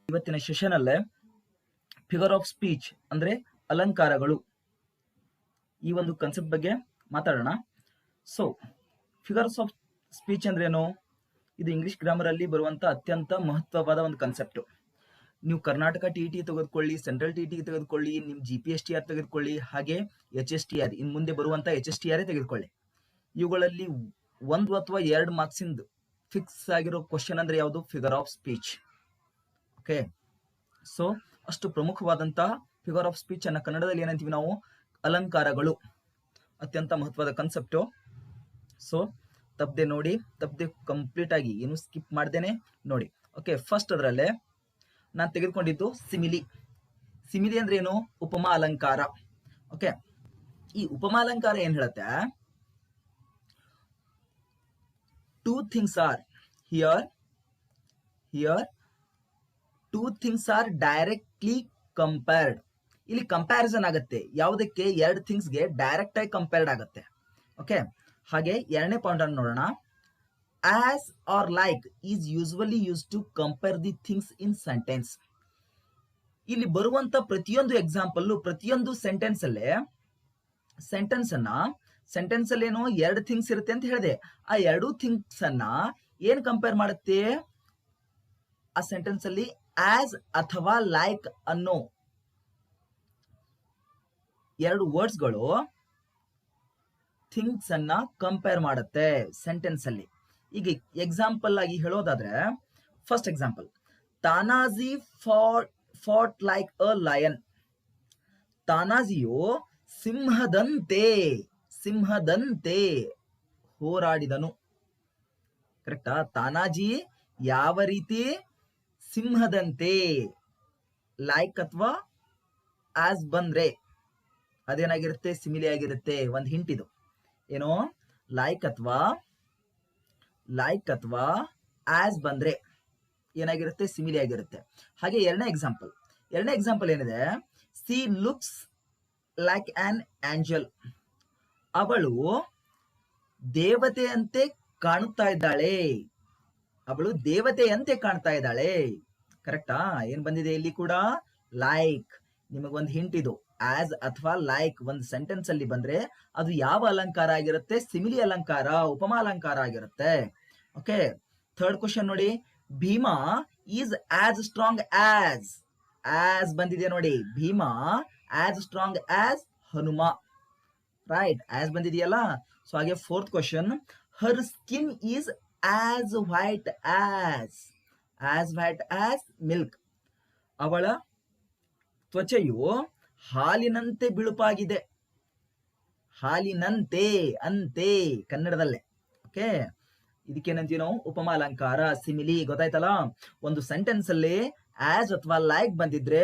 ಇವತ್ತಿನ ಸೆಷನ್ ಅಲ್ಲೇ figure of speech ಅಂದ್ರೆ ಅಲಂಕಾರಗಳು ಈ ಒಂದು ಕಾನ್ಸೆಪ್ಟ್ ಬಗ್ಗೆ ಮಾತಾಡೋಣ. ಸೊ ಫಿಗರ್ಸ್ ಆಫ್ ಸ್ಪೀಚ್ ಅಂದ್ರೇನು? ಇದು ಇಂಗ್ಲಿಷ್ ಗ್ರಾಮರ್ ಅಲ್ಲಿ ಬರುವಂತ ಅತ್ಯಂತ ಮಹತ್ವವಾದ ಒಂದು ಕಾನ್ಸೆಪ್ಟ್. ನೀವು ಕರ್ನಾಟಕ ಟಿ ತೆಗೆದುಕೊಳ್ಳಿ, ಸೆಂಟ್ರಲ್ ಟಿ ತೆಗೆದುಕೊಳ್ಳಿ, ನಿಮ್ GPSTR ತೆಗೆದುಕೊಳ್ಳಿ, ಹಾಗೆ HSTR ಇನ್ ಮುಂದೆ ಬರುವಂತ HSTR ತೆಗೆದುಕೊಳ್ಳಿ. ಇವುಗಳಲ್ಲಿ ಒಂದು ಅಥವಾ ಎರಡು ಮಾರ್ಕ್ಸ್ ಇಂದ ಫಿಕ್ಸ್ ಆಗಿರೋ ಕ್ವಶನ್ ಅಂದ್ರೆ ಯಾವುದು? Figure of speech. Okay, so ಅಷ್ಟು ಪ್ರಮುಖವಾದಂತಹ ಫಿಗರ್ ಆಫ್ ಸ್ಪೀಚ್ ಅನ್ನ ಕನ್ನಡದಲ್ಲಿ ಏನಂತೀವಿ ನಾವು? ಅಲಂಕಾರಗಳು. ಅತ್ಯಂತ ಮಹತ್ವದ ಕಾನ್ಸೆಪ್ಟು. ಸೊ ತಪ್ಪದೆ ನೋಡಿ, ತಪ್ಪದೆ ಕಂಪ್ಲೀಟ್ ಆಗಿ ಏನು ಸ್ಕಿಪ್ ಮಾಡ್ದೇನೆ ನೋಡಿ. ಓಕೆ, ಫಸ್ಟ್ ಅದರಲ್ಲೇ ನಾನು ತೆಗೆದುಕೊಂಡಿದ್ದು ಸಿಮಿಲಿ. ಸಿಮಿಲಿ ಅಂದ್ರೆ ಏನು? ಉಪಮಾ ಅಲಂಕಾರ. ಓಕೆ, ಈ ಉಪಮಾ ಅಲಂಕಾರ ಏನ್ ಹೇಳುತ್ತೆ? Two things are here two things are directly compared. ಇಲ್ಲಿ ಕಂಪ್ಯಾರಿಸನ್ ಆಗುತ್ತೆ. ಯಾವುದಕ್ಕೆ? ಎರಡು ಥಿಂಗ್ಸ್ಗೆ ಡೈರೆಕ್ಟ್ ಆಗಿ ಕಂಪೇರ್ಡ್ ಆಗುತ್ತೆ. ಓಕೆ, ಹಾಗೆ ಎರಡನೇ ಪಾಯಿಂಟ್ ಅನ್ನು ನೋಡೋಣ. As R like is usually use to compare the things in sentence. ಇಲ್ಲಿ ಬರುವಂತ ಪ್ರತಿಯೊಂದು ಎಕ್ಸಾಂಪಲ್, ಪ್ರತಿಯೊಂದು ಸೆಂಟೆನ್ಸ್ ಅಲ್ಲಿ ಏನು ಎರಡು ಥಿಂಗ್ಸ್ ಇರುತ್ತೆ ಅಂತ ಹೇಳಿದೆ. ಆ ಎರಡು ಥಿಂಗ್ಸ್ ಅನ್ನ ಏನ್ ಕಂಪೇರ್ ಮಾಡುತ್ತೆ? ಆ ಸೆಂಟೆನ್ಸ್ ಅಲ್ಲಿ ಆಸ್ ಅಥವಾ ಲೈಕ್ ಅನ್ನೋ ಎರಡು ವರ್ಡ್ಸ್ಗಳು ಥಿಂಗ್ಸ್ ಅನ್ನ ಕಂಪೇರ್ ಮಾಡುತ್ತೆ ಸೆಂಟೆನ್ಸ್ ಅಲ್ಲಿ. ಈಗ ಎಕ್ಸಾಂಪಲ್ ಆಗಿ ಹೇಳೋದಾದ್ರೆ, first example, Tanaji fought like a lion. ತಾನಾಜಿಯು ಸಿಂಹದಂತೆ ಹೋರಾಡಿದನು. ಕರೆಕ್ಟಾ? ತಾನಾಜಿ ಯಾವ ರೀತಿ? ಸಿಂಹದಂತೆ. ಲೈಕ್ ಅಥವಾ ಆಸ್ ಬಂದ್ರೆ ಅದೇನಾಗಿರುತ್ತೆ? ಸಿಮಿಲಿ ಆಗಿರುತ್ತೆ. ಒಂದು ಹಿಂಟ್ ಇದು. ಏನೋ ಲೈಕ್ ಅಥವಾ ಆಸ್ ಬಂದ್ರೆ ಏನಾಗಿರುತ್ತೆ? ಸಿಮಿಲಿ ಆಗಿರುತ್ತೆ. ಹಾಗೆ ಎರಡನೇ ಎಕ್ಸಾಂಪಲ್ ಏನಿದೆ? She looks like an angel. ಅವಳು ದೇವತೆಯಂತೆ ಕಾಣುತ್ತಾ ಇದ್ದಾಳೆ. ಕರೆಕ್ಟಾ? ಏನ್ ಬಂದಿದೆ ಇಲ್ಲಿ ಕೂಡ? ಲೈಕ್. ನಿಮಗೊಂದು ಹಿಂಟ್ ಇದು. ಆಸ್ ಅಥವಾ ಲೈಕ್ ಒಂದು ಸೆಂಟೆನ್ಸ್ ಅಲ್ಲಿ ಬಂದ್ರೆ ಅದು ಯಾವ ಅಲಂಕಾರ ಆಗಿರುತ್ತೆ? ಸಿಮಿಲಿ ಅಲಂಕಾರ, ಉಪಮಾ ಅಲಂಕಾರ ಆಗಿರುತ್ತೆ. ಓಕೆ, ಥರ್ಡ್ ಕ್ವಶನ್ ನೋಡಿ. Bheema is as strong as ಬಂದಿದೆ ನೋಡಿ. Bheema as strong as Hanuma. Right, as ಬಂದಿದೆಯಲ್ಲ. ಸೊ ಹಾಗೆ fourth question, her skin is as white as milk. ಅವಳ ತ್ವಚೆಯು ಹಾಲಿನಂತೆ ಬಿಳುಪಾಗಿದೆ. ಅಂತೆ ಕನ್ನಡದಲ್ಲೇ. ಓಕೆ, ಇದಕ್ಕೇನಂತೀವಿ ನಾವು? ಉಪಮಾ ಅಲಂಕಾರ, ಸಿಮಿಲಿ. ಗೊತ್ತಾಯ್ತಲ್ಲ? ಒಂದು ಸೆಂಟೆನ್ಸ್ ಅಲ್ಲಿ ಆಸ್ ಅಥವಾ ಲೈಕ್ ಬಂದಿದ್ರೆ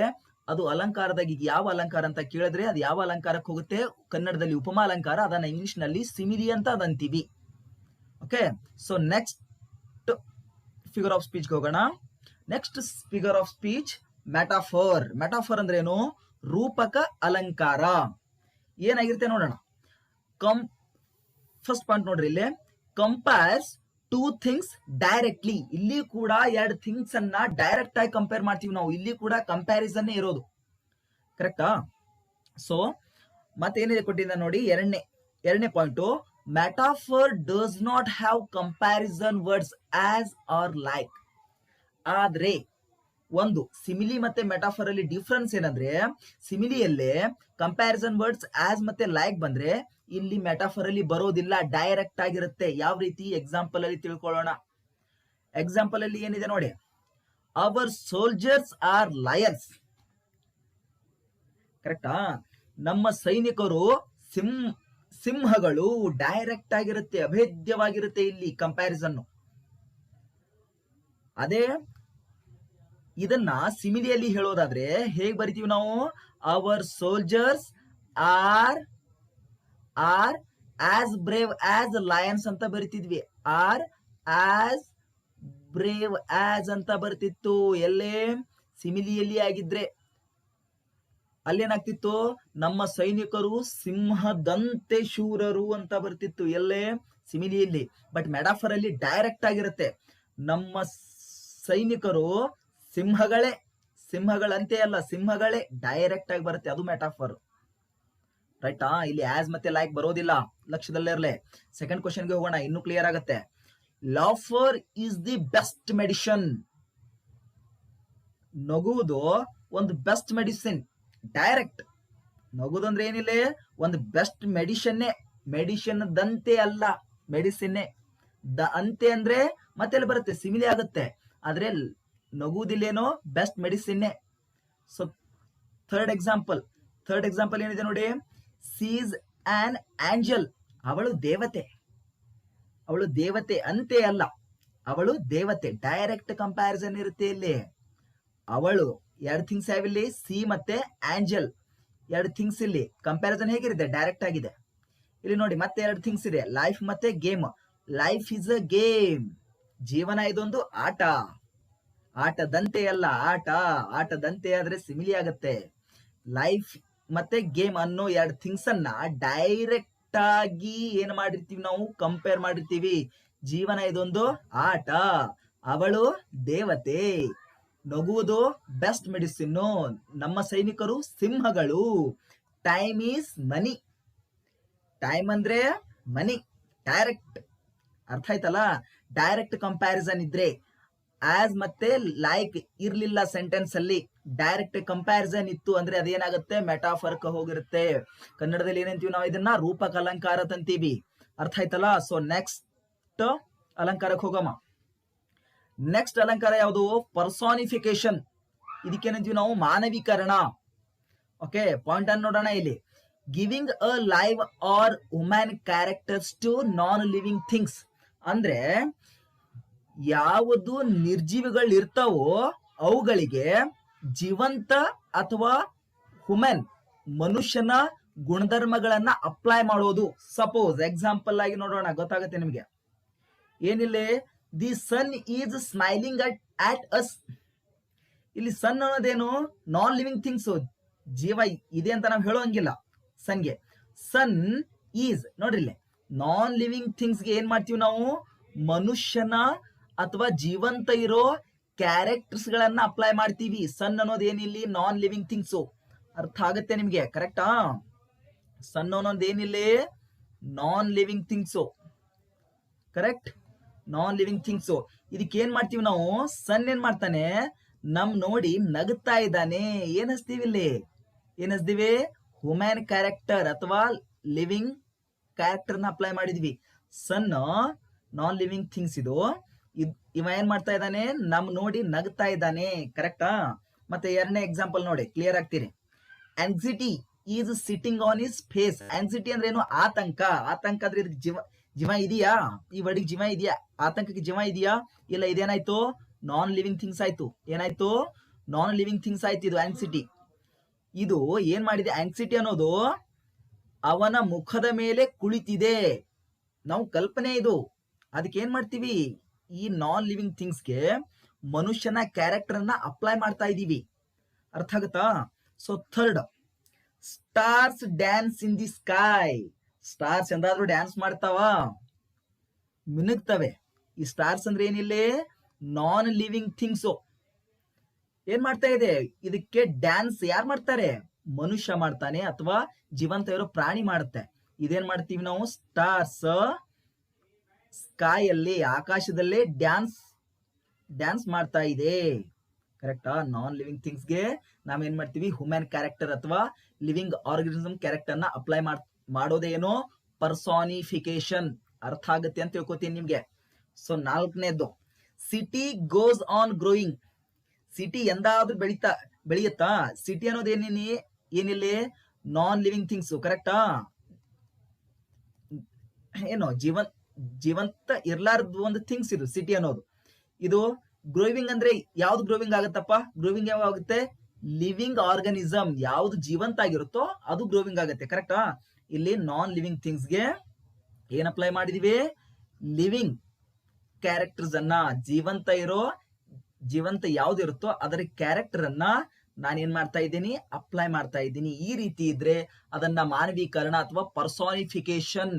ಅದು ಅಲಂಕಾರದಾಗ ಯಾವ ಅಲಂಕಾರ ಅಂತ ಕೇಳಿದ್ರೆ ಅದು ಯಾವ ಅಲಂಕಾರಕ್ಕೆ ಹೋಗುತ್ತೆ? ಕನ್ನಡದಲ್ಲಿ ಉಪಮಾ ಅಲಂಕಾರ, ಅದನ್ನ ಇಂಗ್ಲಿಷ್ ನಲ್ಲಿ ಸಿಮಿಲಿ ಅಂತ ಅದಂತೀವಿ. Okay, so next figure of speech ಹೋಗೋಣ. Next figure of speech metaphor. Metaphor ಅಂದ್ರೆ ಏನು? ರೂಪಕ ಅಲಂಕಾರ. ಏನಾಗಿರುತ್ತೆ ನೋಡೋಣ. ಫಸ್ಟ್ ಪಾಯಿಂಟ್ ನೋಡ್ರಿ, ಇಲ್ಲಿ ಕಂಪೇರ್ಸ್ ಟೂ ಥಿಂಗ್ಸ್ ಡೈರೆಕ್ಟ್ಲಿ. ಇಲ್ಲಿ ಕೂಡ ಎರಡು ಥಿಂಗ್ಸ್ ಅನ್ನ ಡೈರೆಕ್ಟ್ ಆಗಿ ಕಂಪೇರ್ ಮಾಡ್ತೀವಿ ನಾವು. ಇಲ್ಲಿ ಕೂಡ ಕಂಪ್ಯಾರಿಸನ್ ಇರೋದು. ಕರೆಕ್ಟಾ? ಸೊ ಮತ್ತೇನಿದೆ ಕೊಟ್ಟಿದ್ದ ನೋಡಿ. ಎರಡನೇ point, metaphor does not have comparison words as R like. ಆದ್ರೆ ಒಂದು ಸಿಮಿಲಿ ಮತ್ತೆ ಮೆಟಾಫರ್ ಅಲ್ಲಿ ಡಿಫ್ರೆನ್ಸ್ ಏನಂದ್ರೆ, ಸಿಮಿಲಿಯಲ್ಲೇ ಕಂಪ್ಯಾರಿಸನ್ ವರ್ಡ್ಸ್ ಆಸ್ ಮತ್ತೆ ಲೈಕ್ ಬಂದ್ರೆ ಇಲ್ಲಿ ಮೆಟಾಫರ್ ಅಲ್ಲಿ ಬರೋದಿಲ್ಲ, ಡೈರೆಕ್ಟ್ ಆಗಿರುತ್ತೆ. ಯಾವ ರೀತಿ? ಎಕ್ಸಾಂಪಲ್ ಅಲ್ಲಿ ತಿಳ್ಕೊಳ್ಳೋಣ. ಎಕ್ಸಾಂಪಲ್ ಅಲ್ಲಿ ಏನಿದೆ ನೋಡಿ. Our soldiers are lions. ಕರೆಕ್ಟಾ? ನಮ್ಮ ಸೈನಿಕರು ಸಿಂಹಗಳು. ಡೈರೆಕ್ಟ್ ಆಗಿರುತ್ತೆ, ಅಭೇದ್ಯವಾಗಿರುತ್ತೆ ಇಲ್ಲಿ ಕಂಪ್ಯಾರಿಸನ್. ಅದೇ ಇದನ್ನ ಸಿಮಿಲಿಯಲ್ಲಿ ಹೇಳೋದಾದ್ರೆ ಹೇಗ್ ಬರಿತೀವಿ ನಾವು? Our soldiers are as brave as lions ಅಂತ ಬರಿತಿದ್ವಿ. ಆರ್ ಆಸ್ ಬ್ರೇವ್ ಆಸ್ ಅಂತ ಬರ್ತಿತ್ತು. ಎಲ್ಲೇ? ಸಿಮಿಲಿಯಲ್ಲಿ ಆಗಿದ್ರೆ ಅಲ್ಲೇನಾಗ್ತಿತ್ತು? ನಮ್ಮ ಸೈನಿಕರು ಸಿಂಹದಂತೆ ಶೂರರು ಅಂತ ಬರ್ತಿತ್ತು. ಎಲ್ಲೇ? ಸಿಮಿಲಿಯಲ್ಲಿ. ಬಟ್ ಮೆಟಾಫರ್ ಅಲ್ಲಿ ಡೈರೆಕ್ಟ್ ಆಗಿರುತ್ತೆ. ನಮ್ಮ ಸೈನಿಕರು ಸಿಂಹಗಳೇ ಸಿಂಹಗಳಂತೆ ಅಲ್ಲ, ಸಿಂಹಗಳೇ ಡೈರೆಕ್ಟ್ ಆಗಿ ಬರುತ್ತೆ, ಅದು ಮೆಟಾಫರ್. ರೈಟಾ? ಇಲ್ಲಿ ಆಸ್ ಮತ್ತೆ ಲೈಕ್ ಬರೋದಿಲ್ಲ, ಲಕ್ಷ್ಯದಲ್ಲಿರಲಿ. ಸೆಕೆಂಡ್ ಕ್ವಶನ್ಗೆ ಹೋಗೋಣ, ಇನ್ನೂ ಕ್ಲಿಯರ್ ಆಗುತ್ತೆ. Laughter is the best medicine. ನಗುವುದು ಒಂದು ಬೆಸ್ಟ್ ಮೆಡಿಸಿನ್. ಡೈರೆಕ್ಟ್ ನಗುದು ಅಂದ್ರೆ ಏನಿಲ್ಲ, ಒಂದು ಬೆಸ್ಟ್ ಮೆಡಿಷನ್ನೇ. ಮೆಡಿಷನ್ ದಂತೆ ಅಲ್ಲ, ಮೆಡಿಸಿನ್ನೇ. ದ ಅಂತೆ ಅಂದ್ರೆ ಮತ್ತೆ ಬರುತ್ತೆ, ಸಿಮಿಲಿ ಆಗುತ್ತೆ. ಆದ್ರೆ ನಗುವುದಿಲ್ಲೇನೋ ಬೆಸ್ಟ್ ಮೆಡಿಸಿನ್ನೇ. ಸೊ ಥರ್ಡ್ ಎಕ್ಸಾಂಪಲ್ ಏನಿದೆ ನೋಡಿ. She's an angel. ಅವಳು ದೇವತೆ. ಅವಳು ದೇವತೆ ಅಂತೆ ಅಲ್ಲ, ಅವಳು ದೇವತೆ. ಡೈರೆಕ್ಟ್ ಕಂಪ್ಯಾರಿಸನ್ ಇರುತ್ತೆ ಇಲ್ಲಿ. ಅವಳು ಎರಡು ಥಿಂಗ್ಸ್ ಯಾವಿಲ್ಲಿ, ಸಿ ಮತ್ತೆ ಆಂಜಲ್, ಎರಡು ಥಿಂಗ್ಸ್. ಇಲ್ಲಿ ಕಂಪ್ಯಾರಿಸನ್ ಹೇಗಿರುತ್ತೆ, ಡೈರೆಕ್ಟ್ ಆಗಿದೆ. ಇಲ್ಲಿ ನೋಡಿ ಮತ್ತೆ ಎರಡು ಥಿಂಗ್ಸ್ ಇದೆ, ಲೈಫ್ ಮತ್ತೆ game. Life is a game. ಜೀವನ ಇದೊಂದು ಆಟ. ಆಟದಂತೆ ಅಲ್ಲ, ಆಟದಂತೆ ಆದ್ರೆ ಸಿಮಿಲಿ ಆಗುತ್ತೆ. ಲೈಫ್ ಮತ್ತೆ ಗೇಮ್ ಅನ್ನೋ ಎರಡು ಥಿಂಗ್ಸ್ ಅನ್ನ ಡೈರೆಕ್ಟ್ ಆಗಿ ಏನ್ ಮಾಡಿರ್ತೀವಿ ನಾವು, ಕಂಪೇರ್ ಮಾಡಿರ್ತೀವಿ. ಜೀವನ ಇದೊಂದು ಆಟ, ಅವಳು ದೇವತೆ. ನಗುವುದು ಬೆಸ್ಟ್ ಮೆಡಿಸಿನ್. ನಮ್ಮ ಸೈನಿಕರು ಸಿಂಹಗಳು. Time is money. ಟೈಮ್ ಅಂದ್ರೆ ಮನಿ. ಡೈರೆಕ್ಟ್, ಅರ್ಥ ಆಯ್ತಲ್ಲ? ಡೈರೆಕ್ಟ್ ಕಂಪ್ಯಾರಿಸನ್ ಇದ್ರೆ, ಆಸ್ ಮತ್ತೆ ಲೈಕ್ ಇರ್ಲಿಲ್ಲ ಸೆಂಟೆನ್ಸ್ ಅಲ್ಲಿ, ಡೈರೆಕ್ಟ್ ಕಂಪ್ಯಾರಿಸನ್ ಇತ್ತು ಅಂದ್ರೆ ಅದೇನಾಗುತ್ತೆ, ಮೆಟಾಫರ್ಕ್ ಹೋಗಿರುತ್ತೆ. ಕನ್ನಡದಲ್ಲಿ ಏನಂತೀವಿ ನಾವು ಇದನ್ನ, ರೂಪಕ ಅಲಂಕಾರ ಅಂತೀವಿ. ಅರ್ಥ ಆಯ್ತಲ್ಲ? ಸೊ ನೆಕ್ಸ್ಟ್ ಅಲಂಕಾರಕ್ಕೆ ಹೋಗಮ್ಮ. ನೆಕ್ಸ್ಟ್ ಅಲಂಕಾರ ಯಾವುದು, ಪರ್ಸಾನಿಫಿಕೇಶನ್. ಇದಕ್ಕೇನಂತೀವಿ ನಾವು, ಮಾನವೀಕರಣ. ಓಕೆ, ಪಾಯಿಂಟ್ ಅನ್ನು ನೋಡೋಣ ಇಲ್ಲಿ. Giving a life or human characters to non living things. ಅಂದ್ರೆ ಯಾವುದು ನಿರ್ಜೀವಿಗಳು ಇರ್ತಾವೋ ಅವುಗಳಿಗೆ ಜೀವಂತ ಅಥವಾ ಹುಮೆನ್, ಮನುಷ್ಯನ ಗುಣಧರ್ಮಗಳನ್ನ ಅಪ್ಲೈ ಮಾಡೋದು. ಸಪೋಸ್ ಎಕ್ಸಾಂಪಲ್ ಆಗಿ ನೋಡೋಣ, ಗೊತ್ತಾಗುತ್ತೆ ನಿಮಗೆ. ಏನಿಲ್ಲ, the sun is smiling at us. ಇಲ್ಲಿ ಸನ್ ಅನ್ನೋದೇನು, ನಾನ್ ಲಿವಿಂಗ್ ಥಿಂಗ್ಸ್, ಜೀವ ಇದೆ ಅಂತ ನಾವು ಹೇಳೋಂಗಿಲ್ಲ ಸನ್ಗೆ. ಸನ್ ಈಸ್ ನೋಡ್ರಿ, ನಾನ್ ಲಿವಿಂಗ್ ಥಿಂಗ್ಸ್ಗೆ ಏನ್ ಮಾಡ್ತೀವಿ ನಾವು, ಮನುಷ್ಯನ ಅಥವಾ ಜೀವಂತ ಇರೋ ಕ್ಯಾರೆಕ್ಟರ್ಸ್ ಗಳನ್ನ ಅಪ್ಲೈ ಮಾಡ್ತೀವಿ. ಸನ್ ಅನ್ನೋದು ಏನಿಲ್ಲಿ, ನಾನ್ ಲಿವಿಂಗ್ ಥಿಂಗ್ಸ್. ಅರ್ಥ ಆಗುತ್ತೆ ನಿಮ್ಗೆ, ಕರೆಕ್ಟಾ? ಸನ್ ಅನ್ನೋದು ಏನಿಲ್ಲ, ನಾನ್ ಲಿವಿಂಗ್ ಥಿಂಗ್ಸ್. ಕರೆಕ್ಟ್, ನಾನ್ ಲಿವಿಂಗ್ ಥಿಂಗ್ಸ್. ಇದಕ್ಕೆ ಏನ್ ಮಾಡ್ತೀವಿ ನಾವು, ಸನ್ ಏನ್ ಮಾಡ್ತಾನೆ, ನಮ್ ನೋಡಿ ನಗುತ್ತಾ ಇದ್ದಾನೆ. ಏನ್ ಹಚ್ತೀವಿ ಇಲ್ಲಿ, ಏನ್ ಹಚ್ತೀವಿ, ಹ್ಯೂಮನ್ ಕ್ಯಾರೆಕ್ಟರ್ ಅಥವಾ ಲಿವಿಂಗ್ ಕ್ಯಾರೆಕ್ಟರ್ ನ ಅಪ್ಲೈ ಮಾಡಿದ್ವಿ. ಸನ್ ನಾನ್ ಲಿವಿಂಗ್ ಥಿಂಗ್ಸ್ ಇದು. ಇವ ಏನ್ ಮಾಡ್ತಾ ಇದ್ದಾನೆ, ನಮ್ ನೋಡಿ ನಗ್ತಾ ಇದ್ದಾನೆ. ಕರೆಕ್ಟಾ? ಮತ್ತೆ ಎರಡನೇ ಎಕ್ಸಾಂಪಲ್ ನೋಡಿ, ಕ್ಲಿಯರ್ ಆಗ್ತೀರಿ. Anxiety is sitting on his face. Anxiety ಅಂದ್ರೆ ಏನು, ಆತಂಕ. ಆತಂಕ ಅಂದ್ರೆ ಇದಕ್ಕೆ ಜೀವ ಇದೆಯಾ, ಈ ವರ್ಡಿಗೆ ಜೀವ ಇದೆಯಾ, ಆತಂಕಕ್ಕೆ ಜೀವ ಇದೆಯಾ, ಇಲ್ಲ. ಇದೇನಾಯ್ತು, ನಾನ್ ಲಿವಿಂಗ್ ಥಿಂಗ್ಸ್ ಆಯ್ತು. ಏನಾಯ್ತು, ನಾನ್ ಲಿವಿಂಗ್ ಥಿಂಗ್ಸ್ ಆಯ್ತು ಇದು ಆಂಗ್ಸಿಟಿ. ಇದು ಏನ್ ಮಾಡಿದೆ, ಆಂಗ್ಸಿಟಿ ಅನ್ನೋದು ಅವನ ಮುಖದ ಮೇಲೆ ಕುಳಿತಿದೆ. ನಾವು ಕಲ್ಪನೆ ಇದು. ಅದಕ್ಕೆ ಏನ್ ಮಾಡ್ತೀವಿ, ಈ ನಾನ್ ಲಿವಿಂಗ್ ಥಿಂಗ್ಸ್ಗೆ ಮನುಷ್ಯನ ಕ್ಯಾರೆಕ್ಟರ್ ಅನ್ನ ಅಪ್ಲೈ ಮಾಡ್ತಾ ಇದೀವಿ. ಅರ್ಥ ಆಗುತ್ತಾ? So third, stars dance in the sky. Stars ಎಂದಾದ್ರೂ ಡ್ಯಾನ್ಸ್ ಮಾಡ್ತಾವ, ಮಿನುಗ್ತವೆ. ಈ ಸ್ಟಾರ್ಸ್ ಅಂದ್ರೆ ಏನಿಲ್ಲ, ನಾನ್ ಲಿವಿಂಗ್ ಥಿಂಗ್ಸ್. ಏನ್ ಮಾಡ್ತಾ ಇದೆ, ಇದಕ್ಕೆ ಡ್ಯಾನ್ಸ್ ಯಾರು ಮಾಡ್ತಾರೆ, ಮನುಷ್ಯ ಮಾಡ್ತಾನೆ ಅಥವಾ ಜೀವಂತ ಇರೋ ಪ್ರಾಣಿ ಮಾಡುತ್ತೆ. ಇದೇನ್ ಮಾಡ್ತೀವಿ ನಾವು, ಸ್ಟಾರ್ಸ್ ಸ್ಕೈ ಅಲ್ಲಿ, ಆಕಾಶದಲ್ಲೇ ಡ್ಯಾನ್ಸ್ ಮಾಡ್ತಾ ಇದೆ. ಕರೆಕ್ಟಾ? ನಾನ್ ಲಿವಿಂಗ್ ಥಿಂಗ್ಸ್ಗೆ ನಾವೇನ್ ಮಾಡ್ತೀವಿ, ಹ್ಯೂಮನ್ ಕ್ಯಾರೆಕ್ಟರ್ ಅಥವಾ ಲಿವಿಂಗ್ ಆರ್ಗನಿಸಮ್ ಕ್ಯಾರೆಕ್ಟರ್ ನ ಅಪ್ಲೈ ಮಾಡೋದೇನೋ ಪರ್ಸಾನಿಫಿಕೇಶನ್. ಅರ್ಥ ಆಗುತ್ತೆ ಅಂತ ತಿಳ್ಕೊತೀನಿ ನಿಮ್ಗೆ. ಸೊ ನಾಲ್ಕನೇದ್ದು, city goes on growing. City ಎಂದಾದ್ರೂ ಬೆಳೆಯುತ್ತಾ? ಸಿಟಿ ಅನ್ನೋದು ಏನಿಲ್ಲ, ನಾನ್ ಲಿವಿಂಗ್ ಥಿಂಗ್ಸ್. ಕರೆಕ್ಟಾ? ಏನು, ಜೀವಂತ ಇರ್ಲಾರ್ದು ಒಂದು ಥಿಂಗ್ಸ್ ಇದು ಸಿಟಿ ಅನ್ನೋದು. ಇದು ಗ್ರೋವಿಂಗ್ ಅಂದ್ರೆ ಯಾವ್ದು ಗ್ರೋವಿಂಗ್ ಆಗುತ್ತಪ್ಪ, ಗ್ರೋವಿಂಗ್ ಯಾವಾಗ ಆಗುತ್ತೆ, ಲಿವಿಂಗ್ ಆರ್ಗನಿಸಮ್. ಯಾವ್ದು ಜೀವಂತ ಆಗಿರುತ್ತೋ ಅದು ಗ್ರೋವಿಂಗ್ ಆಗುತ್ತೆ. ಕರೆಕ್ಟಾ? ಇಲ್ಲಿ ನಾನ್ ಲಿವಿಂಗ್ ಥಿಂಗ್ಸ್ಗೆ ಏನ್ ಅಪ್ಲೈ ಮಾಡಿದೀವಿ, ಲಿವಿಂಗ್ ಕ್ಯಾರೆಕ್ಟರ್ಸ್ ಅನ್ನ, ಜೀವಂತ ಯಾವ್ದಿರುತ್ತೋ ಅದರ ಕ್ಯಾರೆಕ್ಟರ್ ಅನ್ನ ನಾನೇನ್ ಮಾಡ್ತಾ ಇದ್ದೀನಿ, ಅಪ್ಲೈ ಮಾಡ್ತಾ ಇದ್ದೀನಿ. ಈ ರೀತಿ ಇದ್ರೆ ಅದನ್ನ ಮಾನವೀಕರಣ ಅಥವಾ ಪರ್ಸಾನಿಫಿಕೇಶನ್,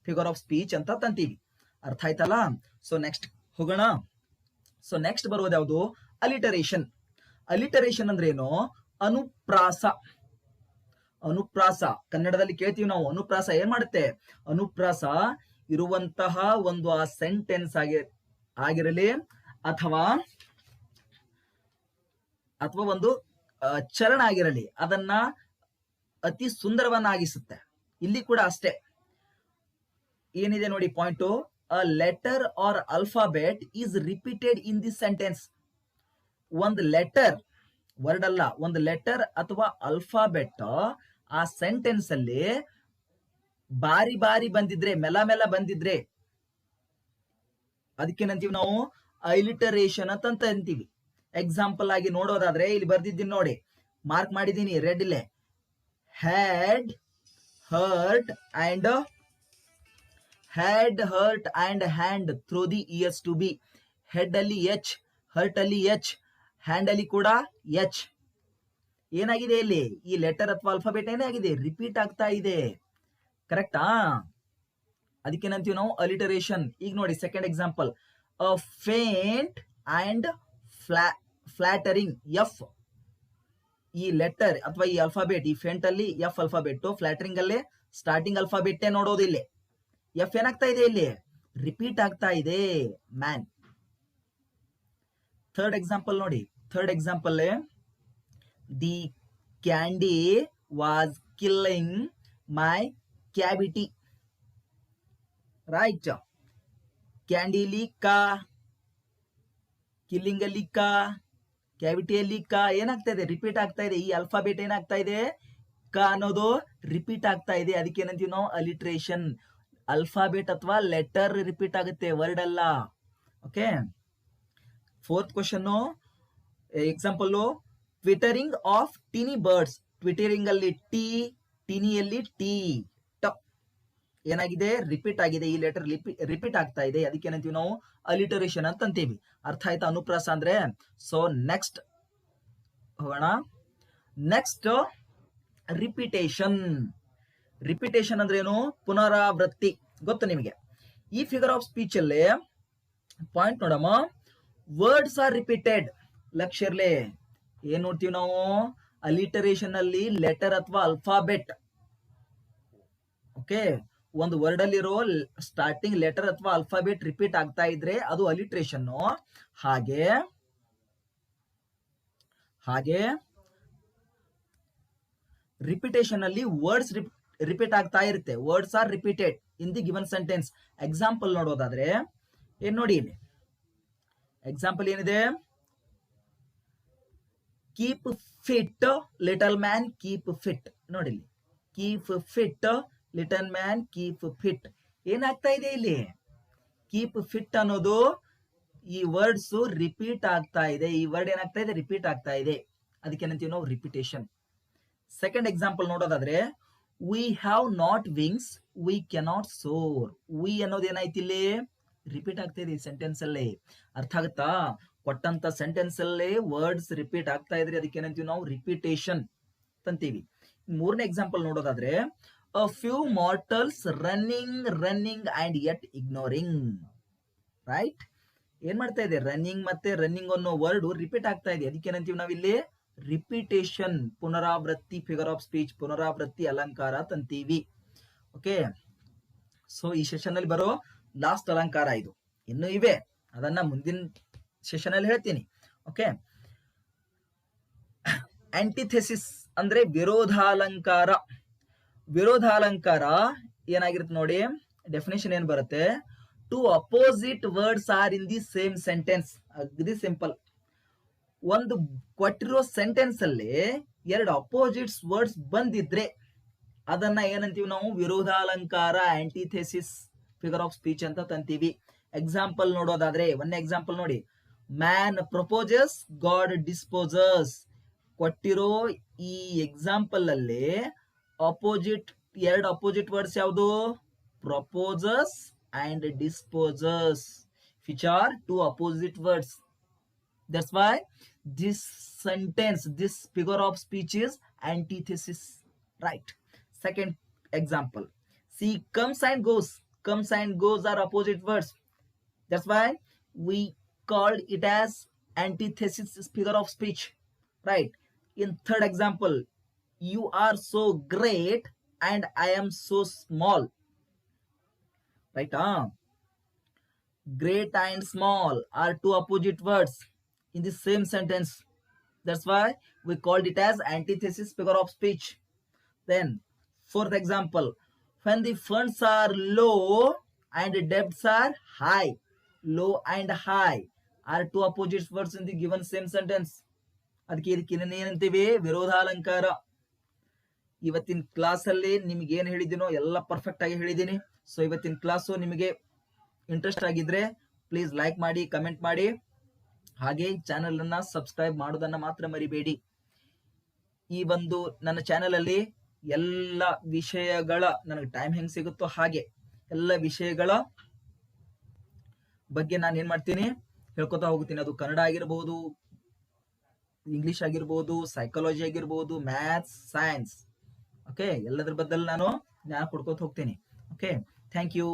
ಫಿಗರ್ ಆಫ್ ಸ್ಪೀಚ್ ಅಂತ ತಂತೀವಿ. ಅರ್ಥ ಆಯ್ತಲ್ಲ? ಸೊ ನೆಕ್ಸ್ಟ್ ಹೋಗೋಣ. ಸೊ ನೆಕ್ಸ್ಟ್ ಬರೋದು ಯಾವುದು, ಅಲಿಟರೇಷನ್. ಅಲಿಟರೇಷನ್ ಅಂದ್ರೆ ಏನು? ಅನುಪ್ರಾಸ. ಅನುಪ್ರಾಸ ಕನ್ನಡದಲ್ಲಿ ಕೇಳ್ತೀವಿ ನಾವು. ಅನುಪ್ರಾಸ ಏನ್ ಮಾಡುತ್ತೆ? ಅನುಪ್ರಾಸ ಇರುವಂತಹ ಒಂದು ಆ ಸೆಂಟೆನ್ಸ್ ಆಗಿರಲಿ ಅಥವಾ ಒಂದು ಚರಣ ಆಗಿರಲಿ, ಅದನ್ನ ಅತಿ ಸುಂದರವನ್ನಾಗಿಸುತ್ತೆ. ಇಲ್ಲಿ ಕೂಡ ಅಷ್ಟೇ. ಏನಿದೆ ನೋಡಿ point, a letter or alphabet is repeated in this sentence. ಒಂದು ಲೆಟರ್, ವರ್ಡ್ ಅಲ್ಲ, ಒಂದು ಲೆಟರ್ ಅಥವಾ ಅಲ್ಫಾಬೆಟ್ ಆ ಸೆಂಟೆನ್ಸ್ ಅಲ್ಲಿ ಬಾರಿ ಬಾರಿ ಬಂದಿದ್ರೆ, ಮೆಲ್ಲ ಬಂದಿದ್ರೆ ಅದಕ್ಕೇನಂತೀವಿ ನಾವು? ಐಲಿಟರೇಷನ್ ಅಂತ ಅಂತೀವಿ. ಎಕ್ಸಾಂಪಲ್ ಆಗಿ ನೋಡೋದಾದ್ರೆ ಇಲ್ಲಿ ಬರ್ದಿದ್ದೀನಿ ನೋಡಿ, ಮಾರ್ಕ್ ಮಾಡಿದ್ದೀನಿ ರೆಡ್ ಇಲ್ಲೇ. Head hurt and hand through the years to be. Head ಅಲ್ಲಿ ಎಚ್, ಹರ್ಟ್ ಅಲ್ಲಿ ಎಚ್, ಹ್ಯಾಂಡ್ ಅಲ್ಲಿ ಕೂಡ ಎಚ್. ಏನಾಗಿದೆ ಇಲ್ಲಿ? ಈ ಲೆಟರ್ ಅಥವಾ ಅಲ್ಫಾಬೆಟ್ ಏನಾಗಿದೆ? ರಿಪೀಟ್ ಆಗ್ತಾ ಇದೆ. ಕರೆಕ್ಟಾ? ಅದಕ್ಕೇನಂತೀವಿ ನಾವು? ಅಲಿಟರೇಷನ್. ಈಗ ನೋಡಿ second example, a faint and fluttering. F, ಈ ಲೆಟರ್ ಅಥವಾ ಈ ಅಲ್ಫಾಬೆಟ್, ಈ ಫೇಂಟ್ ಅಲ್ಲಿ ಎಫ್ ಅಲ್ಫಾಬೆಟ್, ಫ್ಲಾಟರಿಂಗ್ ಅಲ್ಲಿ ಸ್ಟಾರ್ಟಿಂಗ್ ಅಲ್ಫಾಬೆಟ್ ನೋಡೋದು. ಇಲ್ಲಿ ಎಫ್ ಏನಾಗ್ತಾ ಇದೆ? ಇಲ್ಲಿ ರಿಪೀಟ್ ಆಗ್ತಾ ಇದೆ. ಮ್ಯಾನ್. ಥರ್ಡ್ ಎಕ್ಸಾಂಪಲ್ ನೋಡಿ. Third example, the candy was killing my cavity. Right. ಕ್ಯಾಂಡಿಲಿ ಕಾ, ಕಿಲ್ಲಿಂಗ್ ಅಲ್ಲಿ ಕಾ, ಕ್ಯಾವಿಟಿಯಲ್ಲಿ ಕಾ. ಏನಾಗ್ತಾ ಇದೆ? ರಿಪೀಟ್ ಆಗ್ತಾ ಇದೆ. ಈ ಅಲ್ಫಾಬೆಟ್ ಏನಾಗ್ತಾ ಇದೆ? ಕ ಅನ್ನೋದು ರಿಪೀಟ್ ಆಗ್ತಾ ಇದೆ. ಅದಕ್ಕೆ ಏನಂತೀವಿ ನಾವು? ಅಲಿಟ್ರೇಷನ್. ಅಲ್ಫಾಬೆಟ್ ಅಥವಾ ಲೆಟರ್ ರಿಪೀಟ್ ಆಗುತ್ತೆ, ವರ್ಡ್ ಅಲ್ಲ. Okay. Fourth question example, twittering of tiny birds. Twittering ಅಲ್ಲಿ ಟಿ, ಟಿನಿಯಲ್ಲಿ ಟಿ. ಏನಾಗಿದೆ? ರಿಪೀಟ್ ಆಗಿದೆ. ಈ ಲೆಟರ್ ರಿಪೀಟ್ ಆಗ್ತಾ ಇದೆ. ಅದಕ್ಕೆ ಏನಂತೀವಿ ನಾವು? ಅಲಿಟರೇಷನ್ ಅಂತ ಅಂತೀವಿ. ಅರ್ಥ ಆಯ್ತಾ ಅನುಪ್ರಾಸ ಅಂದ್ರೆ? ಸೊ ನೆಕ್ಸ್ಟ್ ಹೋಗೋಣ. Next repetition. ರಿಪಿಟೇಷನ್ ಅಂದ್ರೆ ಏನು? ಪುನರಾವೃತ್ತಿ. ಗೊತ್ತು ನಿಮಗೆ. ಈ ಫಿಗರ್ ಆಫ್ ಸ್ಪೀಚ್ ಅಲ್ಲಿ ಪಾಯಿಂಟ್ ನೋಡಮ್ಮ. Words are repeated. ಲಕ್ಷ್ಯ ಇರ್ಲಿ. ಏನ್ ನೋಡ್ತೀವಿ ನಾವು? ಅಲಿಟರೇಷನ್ ಅಲ್ಲಿ ಲೆಟರ್ ಅಥವಾ ಅಲ್ಫಾಬೆಟ್. ಓಕೆ. ಒಂದು ವರ್ಡ್ ಅಲ್ಲಿರೋ ಸ್ಟಾರ್ಟಿಂಗ್ ಲೆಟರ್ ಅಥವಾ ಅಲ್ಫಾಬೆಟ್ ರಿಪೀಟ್ ಆಗ್ತಾ ಇದ್ರೆ ಅದು ಅಲಿಟ್ರೇಷನ್. ಹಾಗೆ ರಿಪಿಟೇಷನ್ ಅಲ್ಲಿ ವರ್ಡ್ಸ್ ರಿಪೀಟ್ ಆಗ್ತಾ ಇರುತ್ತೆ. Words are repeated in the given sentence. Example ನೋಡೋದಾದ್ರೆ ಏನ್ ನೋಡಿ, ಇಲ್ಲಿ ಎಕ್ಸಾಂಪಲ್ ಏನಿದೆ? Keep fit little man keep fit. ನೋಡಿ, keep fit little man keep fit. ಏನಾಗ್ತಾ ಇದೆ ಇಲ್ಲಿ? ಕೀಪ್ ಫಿಟ್ ಅನ್ನೋದು ಈ ವರ್ಡ್ಸ್ ರಿಪೀಟ್ ಆಗ್ತಾ ಇದೆ. ಈ ವರ್ಡ್ ಏನಾಗ್ತಾ ಇದೆ? ರಿಪೀಟ್ ಆಗ್ತಾ ಇದೆ. ಅದಕ್ಕೆ ಏನಂತೀವಿ ನಾವು? ರಿಪಿಟೇಷನ್. ಸೆಕೆಂಡ್ ಎಕ್ಸಾಂಪಲ್ ನೋಡೋದಾದ್ರೆ, we have not wings we cannot soar. We ಅನ್ನೋದು ಏನಾಯ್ತು? ಇಲ್ಲಿ ರಿಪೀಟ್ ಆಗ್ತಾ ಇದೆ ಈ ಸೆಂಟೆನ್ಸ್ ಅಲ್ಲಿ. ಅರ್ಥ ಆಗುತ್ತಾ? ಕೊಟ್ಟಂತ ಸೆಂಟೆನ್ಸ್ ಅಲ್ಲಿ ವರ್ಡ್ಸ್ ರಿಪೀಟ್ ಆಗ್ತಾ ಇದ್ರೆ ಅದಕ್ಕೆ ಏನಂತೀವಿ ನಾವು? ರಿಪಿಟೇಷನ್ ಅಂತೀವಿ. ಮೂರನೇ ಎಕ್ಸಾಂಪಲ್ ನೋಡೋದಾದ್ರೆ, a few mortals running and yet ignoring. Right. ಏನ್ ಮಾಡ್ತಾ ಇದೆ? ರನ್ನಿಂಗ್ ಮತ್ತೆ ರನ್ನಿಂಗ್ ಅನ್ನೋ ವರ್ಡ್ ರಿಪೀಟ್ ಆಗ್ತಾ ಇದೆ. ಅದಕ್ಕೆ ಏನಂತೀವಿ ನಾವಿಲ್ಲಿ? ರಿಪಿಟೇಷನ್. ಪುನರಾವೃತ್ತಿ. ಫಿಗರ್ ಆಫ್ ಸ್ಪೀಚ್ ಪುನರಾವೃತ್ತಿ ಅಲಂಕಾರ ತಂತೀವಿ. ಓಕೆ. ಸೊ ಈ ಸೆಷನ್ ಅಲ್ಲಿ ಬರೋ ಲಾಸ್ಟ್ ಅಲಂಕಾರ ಇದು. ಇನ್ನು ಇವೆ, ಅದನ್ನ ಮುಂದಿನ ಸೆಷನ್ ಅಲ್ಲಿ ಹೇಳ್ತೀನಿ. ಓಕೆ. ಆಂಟಿಥೆಸಿಸ್ ಅಂದ್ರೆ ವಿರೋಧಾಲಂಕಾರ. ವಿರೋಧಾಲಂಕಾರ ಏನಾಗಿರುತ್ತೆ ನೋಡಿ? ಡೆಫಿನೇಷನ್ ಏನ್ ಬರುತ್ತೆ? Two opposite words are in the same sentence. ಅಗ್ದಿ ಸಿಂಪಲ್. ಒಂದು ಕೊಟ್ಟಿರೋ ಸೆಂಟೆನ್ಸ್ ಅಲ್ಲಿ ಎರಡು ಅಪೋಸಿಟ್ಸ್ ವರ್ಡ್ಸ್ ಬಂದಿದ್ರೆ ಅದನ್ನ ಏನಂತೀವಿ ನಾವು? ವಿರೋಧಾಲಂಕಾರ, ಆಂಟಿಥೆಸಿಸ್, ಫಿಗರ್ ಆಫ್ ಸ್ಪೀಚ್ ಅಂತ ತಂತೀವಿ. ಎಕ್ಸಾಂಪಲ್ ನೋಡೋದಾದ್ರೆ, ಒಂದೇ ಎಕ್ಸಾಂಪಲ್ ನೋಡಿ. Man proposes god disposes. ಕೊಟ್ಟಿರೋ ಈ ಎಕ್ಸಾಂಪಲ್ ಅಲ್ಲಿ ಅಪೋಸಿಟ್, ಎರಡು ಅಪೋಸಿಟ್ ವರ್ಡ್ಸ್ ಯಾವುದು? Proposes and disposes, which are two opposite words. That's why this sentence, this figure of speech is antithesis. Right. Second example. See, comes and goes. Comes and goes are opposite words. That's why we called it as antithesis figure of speech. right? In third example, you are so great and I am so small, right? Great and small are two opposite words in the same sentence. That's why we called it as antithesis figure of speech. Then, fourth example, when the funds are low and debts are high. Low and high are two opposite words in the given same sentence. ಅದಕ್ಕೆ ಇದಕ್ಕೆ ಏನಂತೀವಿ? ವಿರೋಧಾಲಂಕಾರ. ಇವತ್ತಿನ ಕ್ಲಾಸಲ್ಲಿ ನಿಮ್ಗೆ ಏನು ಹೇಳಿದ್ದೀನೋ ಎಲ್ಲ perfect ಆಗಿ ಹೇಳಿದ್ದೀನಿ. ಸೊ ಇವತ್ತಿನ ಕ್ಲಾಸು ನಿಮಗೆ ಇಂಟ್ರೆಸ್ಟ್ ಆಗಿದ್ರೆ ಪ್ಲೀಸ್ ಲೈಕ್ ಮಾಡಿ, ಕಮೆಂಟ್ ಮಾಡಿ, ಹಾಗೆ ಚಾನೆಲ್ ಅನ್ನ ಸಬ್ಸ್ಕ್ರೈಬ್ ಮಾಡೋದನ್ನ ಮಾತ್ರ ಮರಿಬೇಡಿ. ಈ ಒಂದು ನನ್ನ ಚಾನೆಲ್ ಅಲ್ಲಿ ಎಲ್ಲ ವಿಷಯಗಳ, ನನಗೆ ಟೈಮ್ ಹೆಂಗ್ ಸಿಗುತ್ತೋ ಹಾಗೆ ಎಲ್ಲ ವಿಷಯಗಳ ಬಗ್ಗೆ ನಾನು ಏನ್ ಮಾಡ್ತೀನಿ, ಹೇಳ್ಕೊತಾ ಹೋಗ್ತೀನಿ. ಅದು ಕನ್ನಡ ಆಗಿರ್ಬೋದು, ಇಂಗ್ಲಿಷ್ ಆಗಿರ್ಬೋದು, ಸೈಕಾಲಜಿ ಆಗಿರ್ಬೋದು, ಮ್ಯಾಥ್ಸ್, ಸೈನ್ಸ್, ಓಕೆ, ಎಲ್ಲದ್ರ ಬದಲು ನಾನು ಜ್ಞಾನ ಕೊಡ್ಕೋತ ಹೋಗ್ತೀನಿ. Okay, thank you.